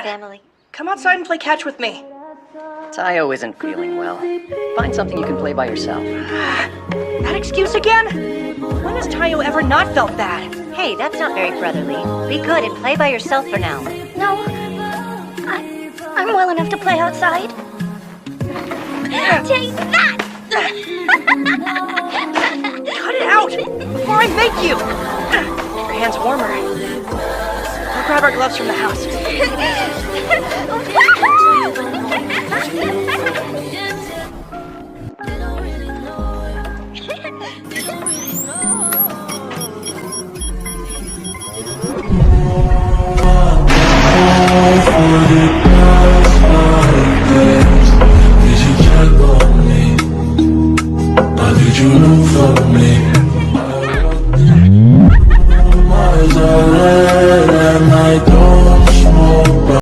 family. Come outside and play catch with me. Tayo isn't feeling well. Find something you can play by yourself. That excuse again? When has Tayo ever not felt bad? Hey, that's not very brotherly. Be good and play by yourself for now. No. I'm well enough to play outside. Take that! Cut it out! Before I make you! Your hand's warmer. I'll grab our gloves from the house. For